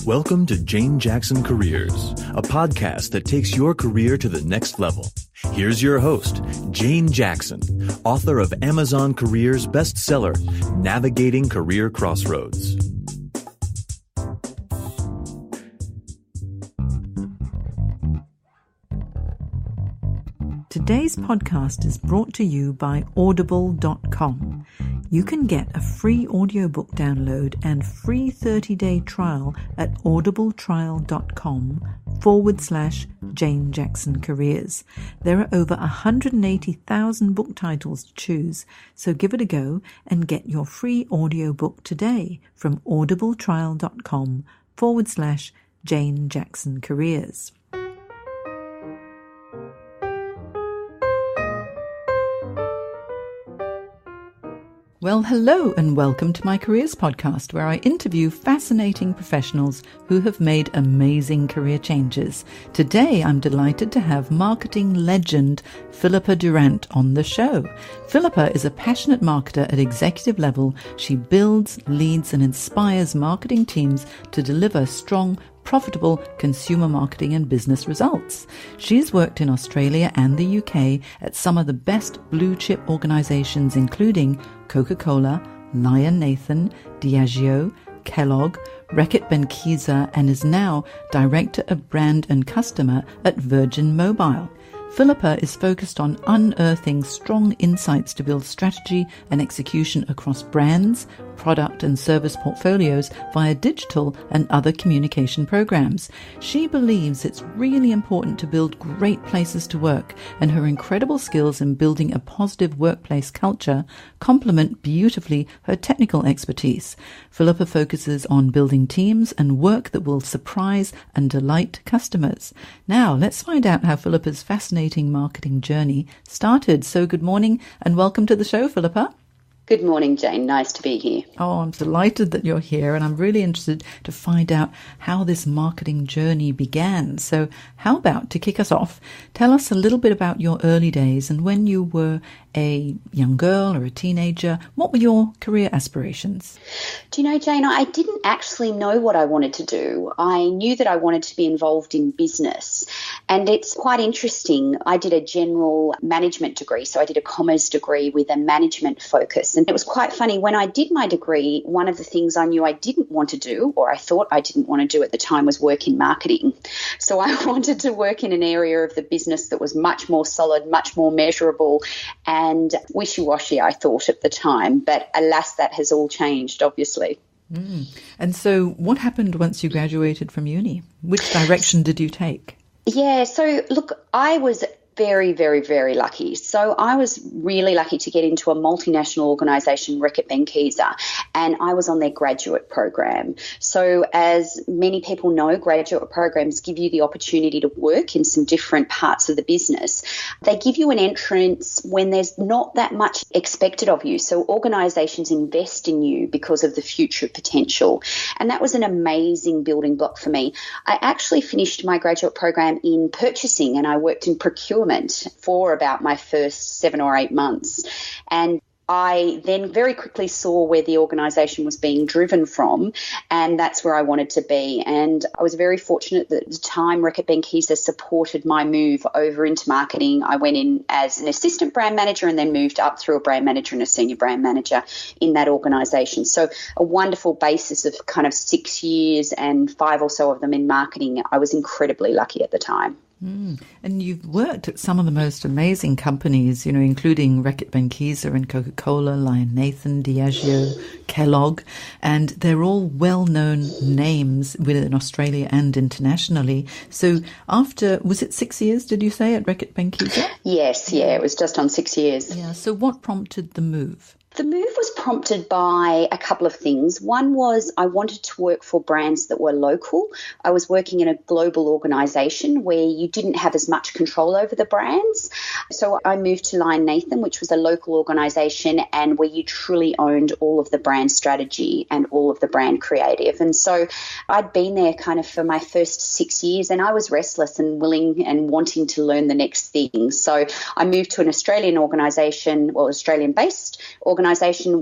Welcome to Jane Jackson Careers, a podcast that takes your career to the next level. Here's your host, Jane Jackson, author of Amazon Careers bestseller, Navigating Career Crossroads. Today's podcast is brought to you by Audible.com. You can get a free audiobook download and free 30-day trial at audibletrial.com/Jane Jackson Careers. There are over 180,000 book titles to choose, so give it a go and get your free audiobook today from audibletrial.com/Jane Jackson Careers. Well, hello and welcome to my Careers podcast, where I interview fascinating professionals who have made amazing career changes. Today, I'm delighted to have marketing legend Philippa Durant on the show. Philippa is a passionate marketer at executive level. She builds, leads, and inspires marketing teams to deliver strong, profitable consumer marketing and business results. She's worked in Australia and the UK at some of the best blue chip organizations, including Coca Cola, Lion Nathan, Diageo, Kellogg, Reckitt Benckiser, and is now Director of Brand and Customer at Virgin Mobile. Philippa is focused on unearthing strong insights to build strategy and execution across brands, product and service portfolios via digital and other communication programs. She believes it's really important to build great places to work, and her incredible skills in building a positive workplace culture complement beautifully her technical expertise. Philippa focuses on building teams and work that will surprise and delight customers. Now, let's find out how Philippa's fascinating marketing journey started. So good morning and welcome to the show, Philippa. Good morning, Jane. Nice to be here. Oh, I'm delighted that you're here, and I'm really interested to find out how this marketing journey began. So how about, to kick us off, tell us a little bit about your early days and when you were a young girl or a teenager. What were your career aspirations? Do you know, Jane, I didn't actually know what I wanted to do. I knew that I wanted to be involved in business, and it's quite interesting. I did a general management degree, so I did a commerce degree with a management focus. And it was quite funny. When I did my degree, one of the things I knew I didn't want to do, or I thought I didn't want to do at the time, was work in marketing. So I wanted to work in an area of the business that was much more solid, much more measurable, and wishy-washy, I thought at the time. But alas, that has all changed, obviously. And so what happened once you graduated from uni? Which direction did you take? Yeah, so look, I was very, very, very lucky. So I was really lucky to get into a multinational organisation, Reckitt Benckiser, and I was on their graduate program. So as many people know, graduate programs give you the opportunity to work in some different parts of the business. They give you an entrance when there's not that much expected of you. So organisations invest in you because of the future potential. And that was an amazing building block for me. I actually finished my graduate program in purchasing, and I worked in procurement for about my first 7 or 8 months. And I then very quickly saw where the organisation was being driven from, and that's where I wanted to be. And I was very fortunate that at the time Reckitt Benckiser supported my move over into marketing. I went in as an assistant brand manager and then moved up through a brand manager and a senior brand manager in that organisation. So a wonderful basis of kind of 6 years and 5 or so of them in marketing. I was incredibly lucky at the time. And you've worked at some of the most amazing companies, including Reckitt Benckiser and Coca Cola, Lion Nathan, Diageo, Kellogg, and they're all well-known names within Australia and internationally. So was it 6 years, did you say, at Reckitt Benckiser? Yes, it was just on 6 years. Yeah, so what prompted the move? The move was prompted by a couple of things. One was I wanted to work for brands that were local. I was working in a global organisation where you didn't have as much control over the brands. So I moved to Lion Nathan, which was a local organisation and where you truly owned all of the brand strategy and all of the brand creative. And so I'd been there kind of for my first 6 years, and I was restless and willing and wanting to learn the next thing. So I moved to an Australian organisation, well, Australian-based organisation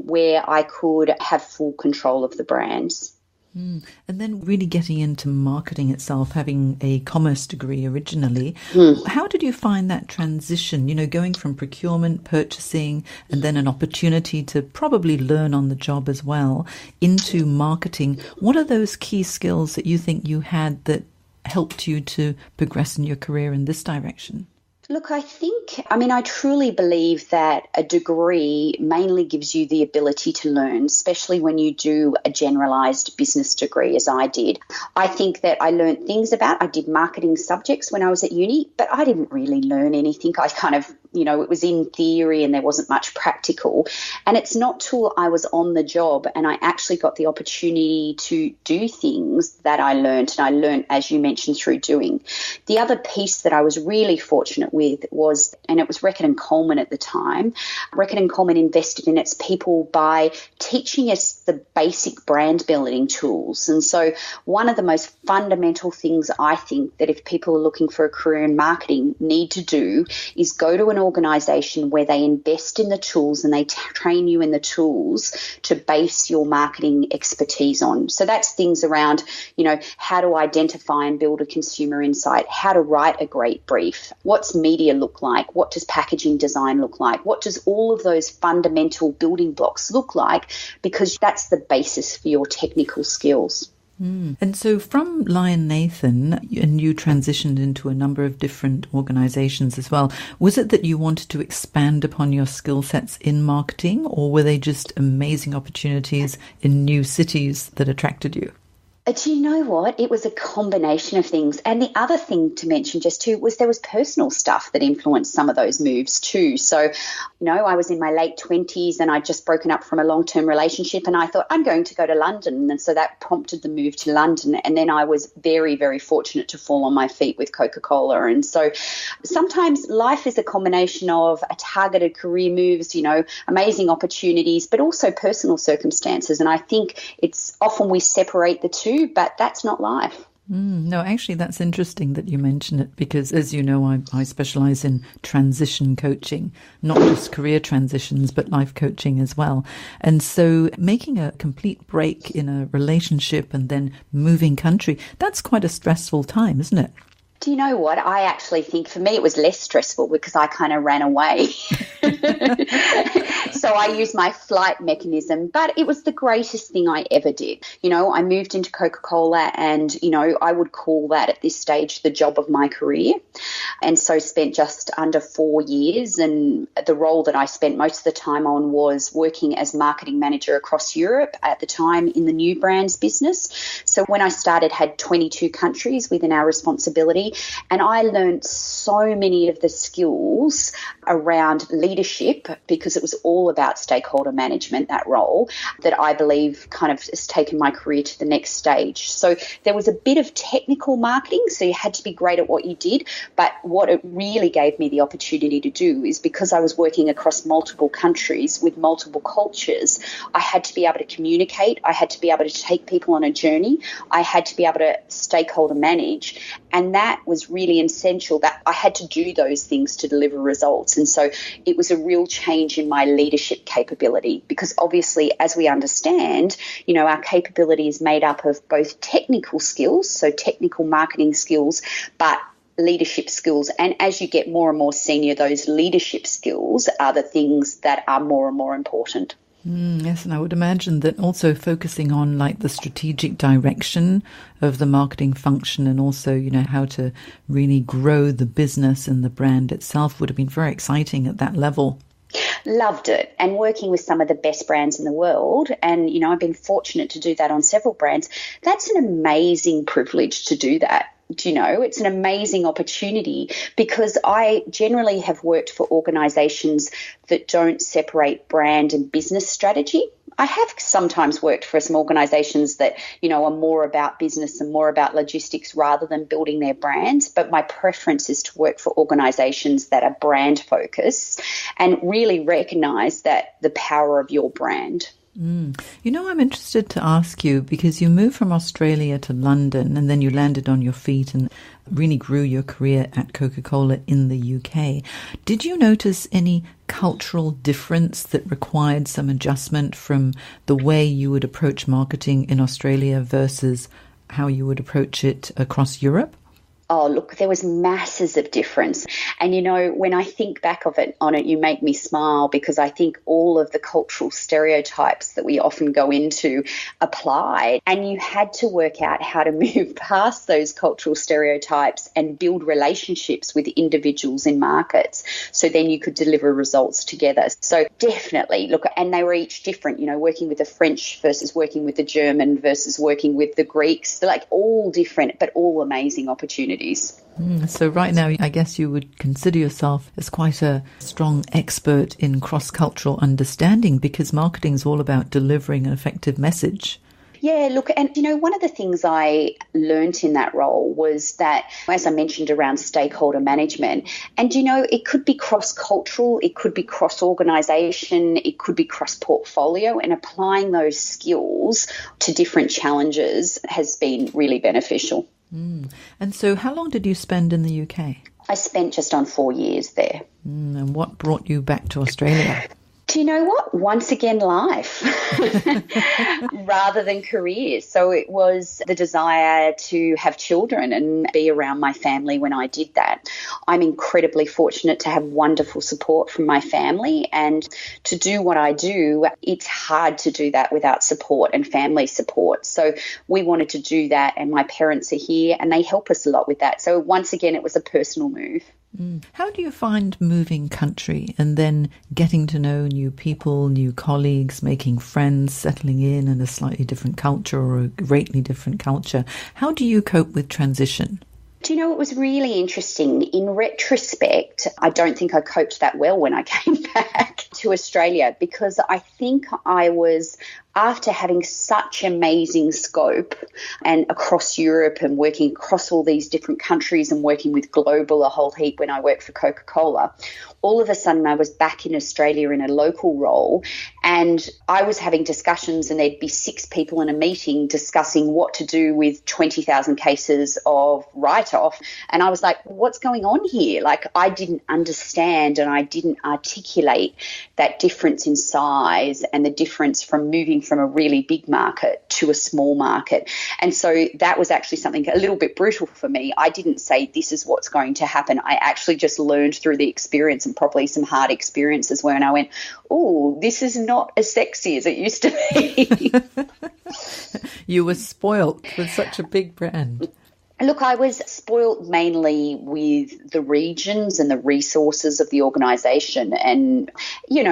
where I could have full control of the brands. And then really getting into marketing itself, having a commerce degree originally, how did you find that transition, going from procurement, purchasing, and then an opportunity to probably learn on the job as well into marketing? What are those key skills that you think you had that helped you to progress in your career in this direction? Look, I truly believe that a degree mainly gives you the ability to learn, especially when you do a generalised business degree, as I did. I think that I learned things I did marketing subjects when I was at uni, but I didn't really learn anything. I kind of, it was in theory and there wasn't much practical. And it's not till I was on the job and I actually got the opportunity to do things that I learned. And I learned, as you mentioned, through doing. The other piece that I was really fortunate with was, and it was Reckitt and Coleman at the time, Reckitt and Coleman invested in its people by teaching us the basic brand building tools. And so one of the most fundamental things I think that if people are looking for a career in marketing need to do is go to an organisation where they invest in the tools and they train you in the tools to base your marketing expertise on. So that's things around, how to identify and build a consumer insight, how to write a great brief, what's media look like, what does packaging design look like, what does all of those fundamental building blocks look like, because that's the basis for your technical skills. And so from Lion Nathan, and you transitioned into a number of different organizations as well, was it that you wanted to expand upon your skill sets in marketing, or were they just amazing opportunities in new cities that attracted you? Do you know what? It was a combination of things. And the other thing to mention just too was there was personal stuff that influenced some of those moves too. So, I was in my late 20s and I'd just broken up from a long-term relationship and I thought I'm going to go to London. And so that prompted the move to London. And then I was very, very fortunate to fall on my feet with Coca Cola. And so sometimes life is a combination of a targeted career moves, amazing opportunities, but also personal circumstances. And I think it's often we separate the two, but that's not life. No, actually, that's interesting that you mention it because, as you know, I specialize in transition coaching, not just career transitions, but life coaching as well. And so making a complete break in a relationship and then moving country, that's quite a stressful time, isn't it? Do you know what? I actually think for me it was less stressful because I kind of ran away. So I used my flight mechanism, but it was the greatest thing I ever did. I moved into Coca Cola and, I would call that at this stage the job of my career. And so spent just under 4 years. And the role that I spent most of the time on was working as marketing manager across Europe at the time in the new brands business. So when I started, had 22 countries within our responsibility. And I learned so many of the skills around leadership because it was all about stakeholder management, that role, that I believe kind of has taken my career to the next stage. So there was a bit of technical marketing, so you had to be great at what you did. But what it really gave me the opportunity to do is because I was working across multiple countries with multiple cultures, I had to be able to communicate. I had to be able to take people on a journey. I had to be able to stakeholder manage. And that was really essential, that I had to do those things to deliver results. And so it was a real change in my leadership capability because obviously, as we understand, our capability is made up of both technical skills, so technical marketing skills, but leadership skills. And as you get more and more senior, those leadership skills are the things that are more and more important. Yes, and I would imagine that also focusing on like the strategic direction of the marketing function and also, how to really grow the business and the brand itself would have been very exciting at that level. Loved it. And working with some of the best brands in the world, and, I've been fortunate to do that on several brands, that's an amazing privilege to do that. It's an amazing opportunity because I generally have worked for organisations that don't separate brand and business strategy. I have sometimes worked for some organisations that, are more about business and more about logistics rather than building their brands. But my preference is to work for organisations that are brand focused and really recognise that the power of your brand. I'm interested to ask you, because you moved from Australia to London and then you landed on your feet and really grew your career at Coca Cola in the UK. Did you notice any cultural difference that required some adjustment from the way you would approach marketing in Australia versus how you would approach it across Europe? Oh, look, there was masses of difference. And, when I think back on it, you make me smile, because I think all of the cultural stereotypes that we often go into apply. And you had to work out how to move past those cultural stereotypes and build relationships with individuals in markets. So then you could deliver results together. So definitely, look, and they were each different, working with the French versus working with the German versus working with the Greeks. They're like all different, but all amazing opportunities. So right now, I guess you would consider yourself as quite a strong expert in cross-cultural understanding, because marketing is all about delivering an effective message. Yeah, look, and one of the things I learnt in that role was that, as I mentioned, around stakeholder management, and it could be cross-cultural, it could be cross-organisation, it could be cross-portfolio, and applying those skills to different challenges has been really beneficial. And so how long did you spend in the UK? I spent just on 4 years there. And what brought you back to Australia? Do you know what? Once again, life rather than career. So it was the desire to have children and be around my family when I did that. I'm incredibly fortunate to have wonderful support from my family, and to do what I do, it's hard to do that without support and family support. So we wanted to do that, and my parents are here and they help us a lot with that. So once again, it was a personal move. How do you find moving country and then getting to know new people, new colleagues, making friends, settling in a slightly different culture or a greatly different culture? How do you cope with transition? Do you know, it was really interesting. In retrospect, I don't think I coped that well when I came back to Australia, because I think I was, after having such amazing scope and across Europe and working across all these different countries and working with global a whole heap when I worked for Coca Cola, all of a sudden I was back in Australia in a local role, and I was having discussions, and there'd be 6 people in a meeting discussing what to do with 20,000 cases of write-off. And I was like, what's going on here? Like, I didn't understand and I didn't articulate that difference in size and the difference from moving from a really big market to a small market. And so that was actually something a little bit brutal for me. I didn't say this is what's going to happen. I actually just learned through the experience, and probably some hard experiences where I went, oh, this is not as sexy as it used to be. You were spoilt with such a big brand. Look, I was spoilt mainly with the regions and the resources of the organisation, and,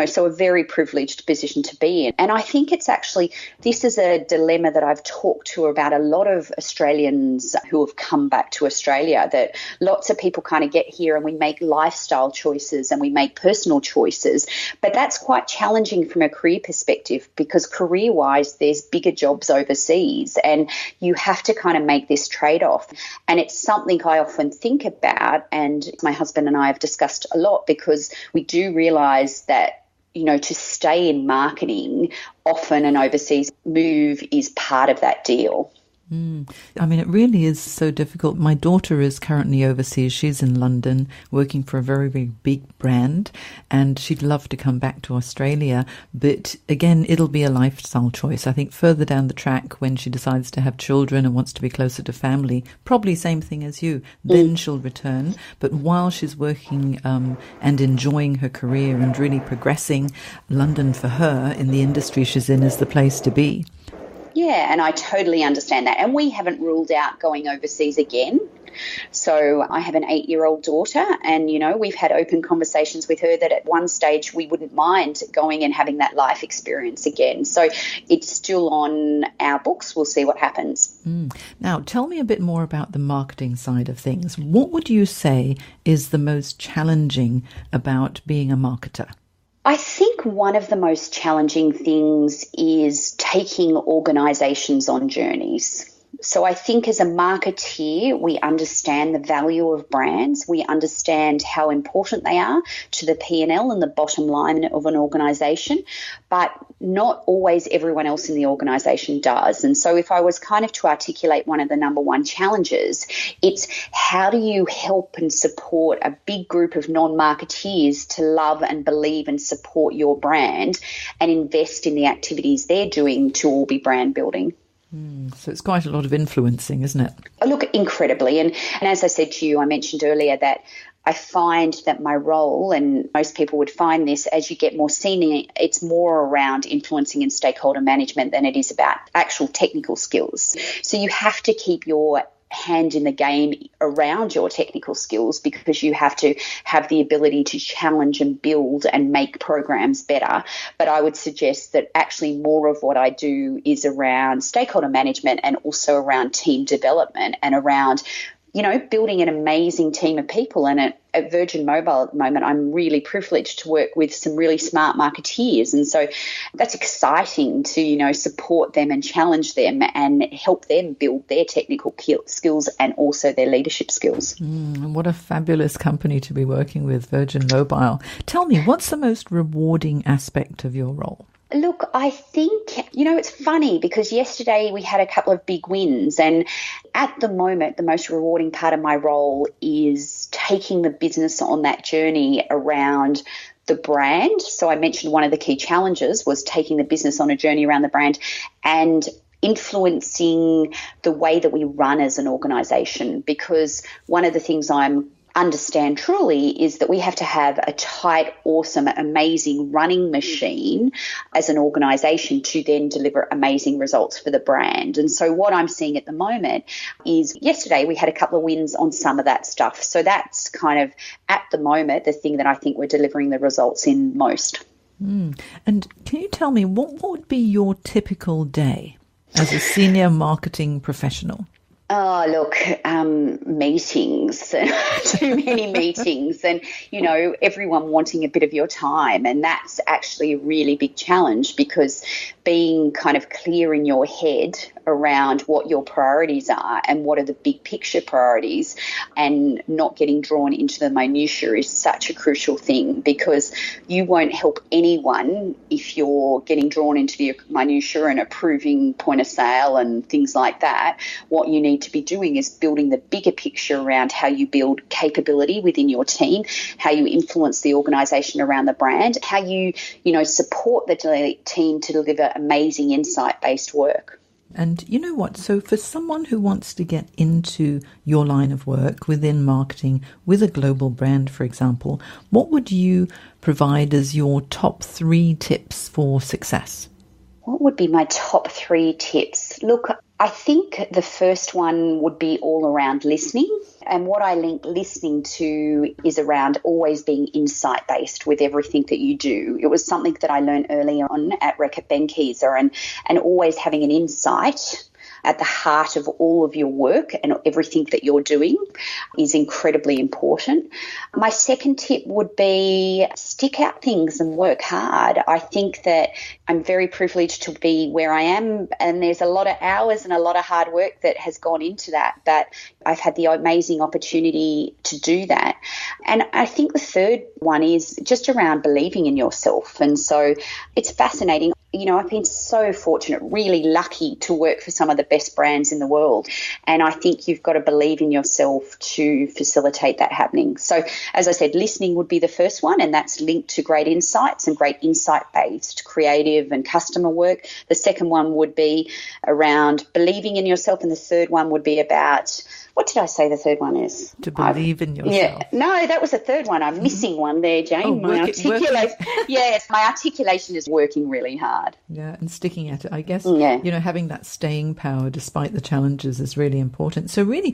so a very privileged position to be in. And I think it's actually, this is a dilemma that I've talked to about a lot of Australians who have come back to Australia, that lots of people kind of get here and we make lifestyle choices and we make personal choices, but that's quite challenging from a career perspective, because career-wise there's bigger jobs overseas and you have to kind of make this trade-off. And it's something I often think about, and my husband and I have discussed a lot, because we do realise that, to stay in marketing, often an overseas move is part of that deal. I mean, it really is so difficult. My daughter is currently overseas. She's in London working for a very, very big brand, and she'd love to come back to Australia. But again, it'll be a lifestyle choice. I think further down the track, when she decides to have children and wants to be closer to family, probably same thing as you, then she'll return. But while she's working and enjoying her career and really progressing, London for her in the industry she's in is the place to be. Yeah, and I totally understand that. And we haven't ruled out going overseas again. So I have an 8-year-old daughter, and, we've had open conversations with her that at one stage we wouldn't mind going and having that life experience again. So it's still on our books. We'll see what happens. Now, tell me a bit more about the marketing side of things. What would you say is the most challenging about being a marketer? I think one of the most challenging things is taking organisations on journeys. So I think as a marketeer, we understand the value of brands. We understand how important they are to the P&L and the bottom line of an organisation, but not always everyone else in the organisation does. And so if I was kind of to articulate one of the number one challenges, it's how do you help and support a big group of non-marketeers to love and believe and support your brand and invest in the activities they're doing to all be brand building. So it's quite a lot of influencing, isn't it? Look, incredibly. And as I said to you, I mentioned earlier that I find that my role, and most people would find this, as you get more senior, it's more around influencing and stakeholder management than it is about actual technical skills. So you have to keep your hand in the game around your technical skills because you have to have the ability to challenge and build and make programs better. But I would suggest that actually more of what I do is around stakeholder management and also around team development and around, you know, building an amazing team of people. And at Virgin Mobile at the moment, I'm really privileged to work with some really smart marketeers. And so that's exciting to, you know, support them and challenge them and help them build their technical skills and also their leadership skills. What a fabulous company to be working with, Virgin Mobile. Tell me, what's the most rewarding aspect of your role? Look, I think, you know, it's funny because yesterday we had a couple of big wins, and at the moment, the most rewarding part of my role is taking the business on that journey around the brand. So I mentioned one of the key challenges was taking the business on a journey around the brand and influencing the way that we run as an organisation, because one of the things I'm understand truly is that we have to have a tight, awesome, amazing running machine as an organisation to then deliver amazing results for the brand. And so what I'm seeing at the moment is yesterday we had a couple of wins on some of that stuff. So that's kind of at the moment the thing that I think we're delivering the results in most. And can you tell me what would be your typical day as a senior marketing professional? Oh, look, meetings, too many meetings and, you know, everyone wanting a bit of your time. And that's actually a really big challenge because being kind of clear in your head around what your priorities are and what are the big picture priorities and not getting drawn into the minutiae is such a crucial thing, because you won't help anyone if you're getting drawn into the minutiae and approving point of sale and things like that. What you need to be doing is building the bigger picture around how you build capability within your team, how you influence the organisation around the brand, how you support the team to deliver amazing insight-based work. And you know what? So for someone who wants to get into your line of work within marketing with a global brand, for example, what would you provide as your top 3 tips for success? What would be my top 3 tips? Look, I think the first one would be all around listening. And what I link listening to is around always being insight-based with everything that you do. It was something that I learned early on at Benckiser, and always having an insight at the heart of all of your work and everything that you're doing is incredibly important. My second tip would be stick out things and work hard. I think that I'm very privileged to be where I am, and there's a lot of hours and a lot of hard work that has gone into that, but I've had the amazing opportunity to do that. And I think the third one is just around believing in yourself. And so it's fascinating. You know, I've been so fortunate, really lucky to work for some of the best brands in the world. And I think you've got to believe in yourself to facilitate that happening. So, as I said, listening would be the first one, and that's linked to great insights and great insight-based creative and customer work. The second one would be around believing in yourself, and the third one would be about, what did I say the third one is? To believe in yourself. Yeah, no, that was the third one. I'm missing one there, Jane. Yes, my articulation is working really hard. Yeah, and sticking at it. I guess, you know, having that staying power despite the challenges is really important. So really,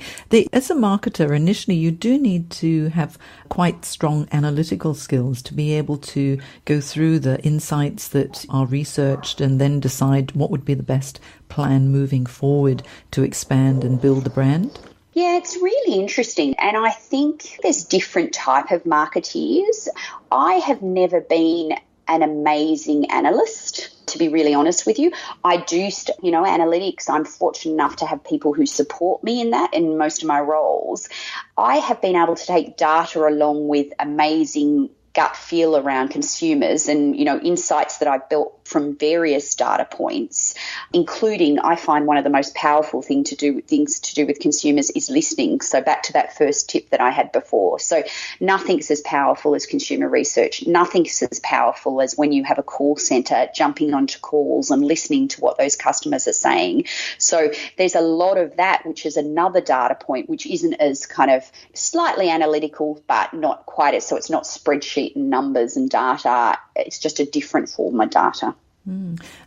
as a marketer, initially you do need to have quite strong analytical skills to be able to go through the insights that are researched and then decide what would be the best plan moving forward to expand and build the brand. Yeah, it's really interesting. And I think there's different type of marketeers. I have never been an amazing analyst, to be really honest with you. I do, analytics, I'm fortunate enough to have people who support me in that in most of my roles. I have been able to take data along with amazing gut feel around consumers and, insights that I've built from various data points, including, I find one of the most powerful things to do with consumers is listening. So back to that first tip that I had before. So nothing's as powerful as consumer research. Nothing's as powerful as when you have a call center jumping onto calls and listening to what those customers are saying. So there's a lot of that, which is another data point, which isn't as kind of slightly analytical, but not quite as, so it's not spreadsheet and numbers and data. It's just a different form of data.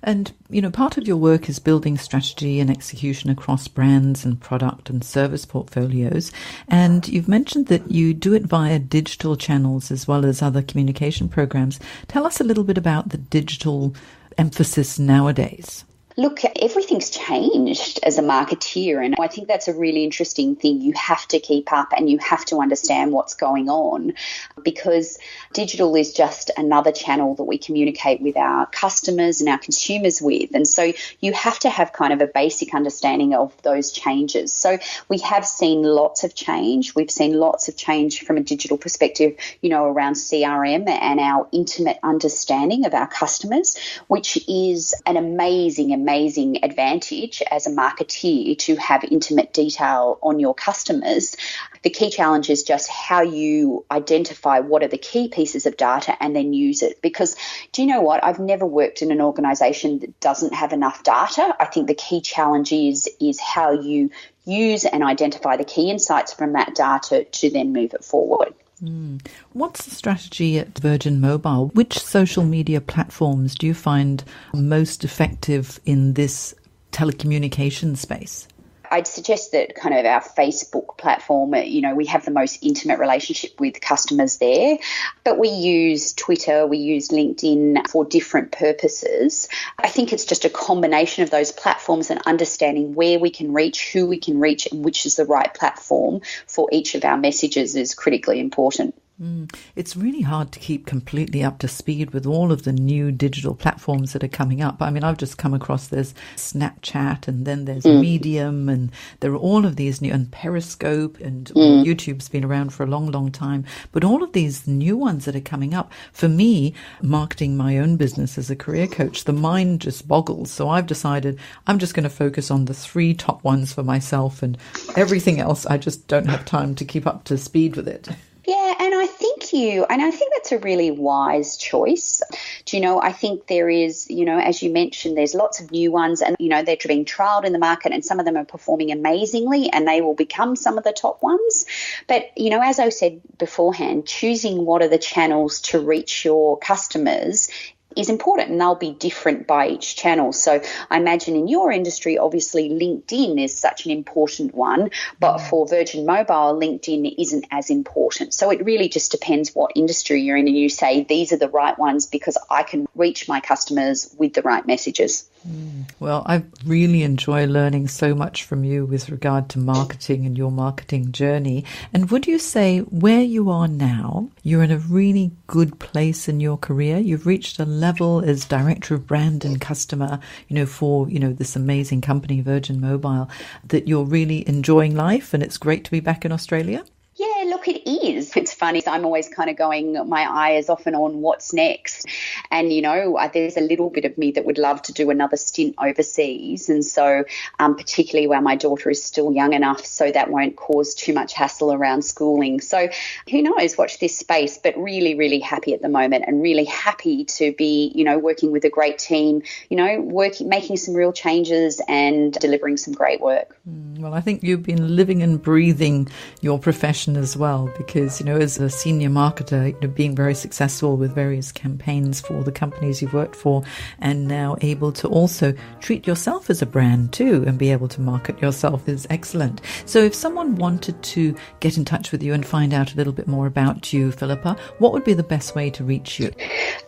And, part of your work is building strategy and execution across brands and product and service portfolios. And you've mentioned that you do it via digital channels as well as other communication programs. Tell us a little bit about the digital emphasis nowadays. Look, everything's changed as a marketeer, and I think that's a really interesting thing. You have to keep up and you have to understand what's going on, because digital is just another channel that we communicate with our customers and our consumers with. And so you have to have kind of a basic understanding of those changes. So we have seen lots of change. We've seen lots of change from a digital perspective, around CRM and our intimate understanding of our customers, which is an amazing advantage as a marketeer to have intimate detail on your customers. The key challenge is just how you identify what are the key pieces of data and then use it. Because do you know what? I've never worked in an organisation that doesn't have enough data. I think the key challenge is how you use and identify the key insights from that data to then move it forward. What's the strategy at Virgin Mobile? Which social media platforms do you find most effective in this telecommunications space? I'd suggest that kind of our Facebook platform, we have the most intimate relationship with customers there, but we use Twitter, we use LinkedIn for different purposes. I think it's just a combination of those platforms and understanding where we can reach, who we can reach, and which is the right platform for each of our messages is critically important. It's really hard to keep completely up to speed with all of the new digital platforms that are coming up. I mean, I've just come across there's Snapchat and then there's Medium and there are all of these new, and Periscope and YouTube's been around for a long, long time. But all of these new ones that are coming up, for me, marketing my own business as a career coach, the mind just boggles. So I've decided I'm just going to focus on the 3 top ones for myself, and everything else, I just don't have time to keep up to speed with it. Yeah, and I think that's a really wise choice. I think there is, as you mentioned, there's lots of new ones and, they're being trialled in the market and some of them are performing amazingly and they will become some of the top ones. But, as I said beforehand, choosing what are the channels to reach your customers is important, and they'll be different by each channel. So I imagine in your industry, obviously LinkedIn is such an important one, but for Virgin Mobile, LinkedIn isn't as important. So it really just depends what industry you're in, and you say these are the right ones because I can reach my customers with the right messages. Well, I really enjoy learning so much from you with regard to marketing and your marketing journey. And would you say where you are now, you're in a really good place in your career? You've reached a level as Director of Brand and Customer, for, this amazing company, Virgin Mobile, that you're really enjoying life and it's great to be back in Australia? Yeah, look, it is. It's funny. I'm always kind of going, my eye is often on what's next. And, there's a little bit of me that would love to do another stint overseas. And so particularly where my daughter is still young enough so that won't cause too much hassle around schooling. So who knows, watch this space, but really, really happy at the moment and really happy to be, working with a great team, making some real changes and delivering some great work. Well, I think you've been living and breathing your profession as well, because, as a senior marketer, being very successful with various campaigns for the companies you've worked for, and now able to also treat yourself as a brand too and be able to market yourself is excellent. So if someone wanted to get in touch with you and find out a little bit more about you, Philippa, what would be the best way to reach you?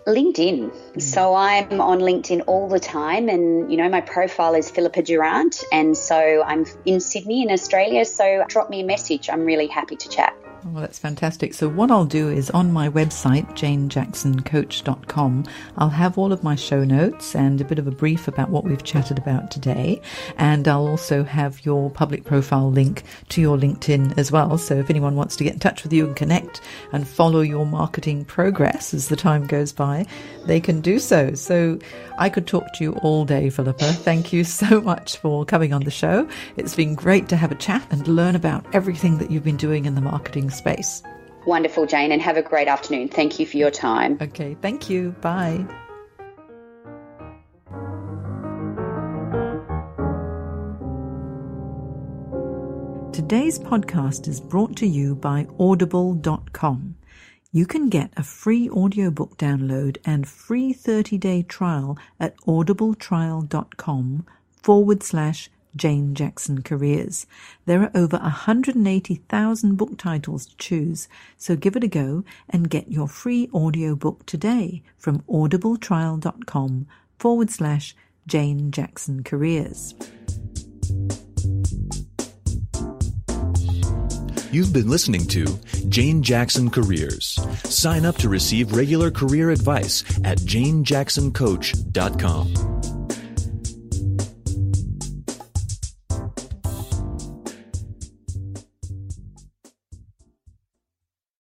LinkedIn. So I'm on LinkedIn all the time, and my profile is Philippa Durant, and so I'm in Sydney in Australia, so drop me a message. I'm really happy to chat. Well, that's fantastic. So what I'll do is on my website, janejacksoncoach.com, I'll have all of my show notes and a bit of a brief about what we've chatted about today. And I'll also have your public profile link to your LinkedIn as well. So if anyone wants to get in touch with you and connect and follow your marketing progress as the time goes by, they can do so. So I could talk to you all day, Philippa. Thank you so much for coming on the show. It's been great to have a chat and learn about everything that you've been doing in the marketing space. Wonderful, Jane, and have a great afternoon. Thank you for your time. Okay, thank you. Bye. Today's podcast is brought to you by audible.com. You can get a free audiobook download and free 30-day trial at audibletrial.com/Jane Jackson Careers. There are over 180,000 book titles to choose, so give it a go and get your free audiobook today from audibletrial.com/Jane Jackson Careers. You've been listening to Jane Jackson Careers. Sign up to receive regular career advice at janejacksoncoach.com.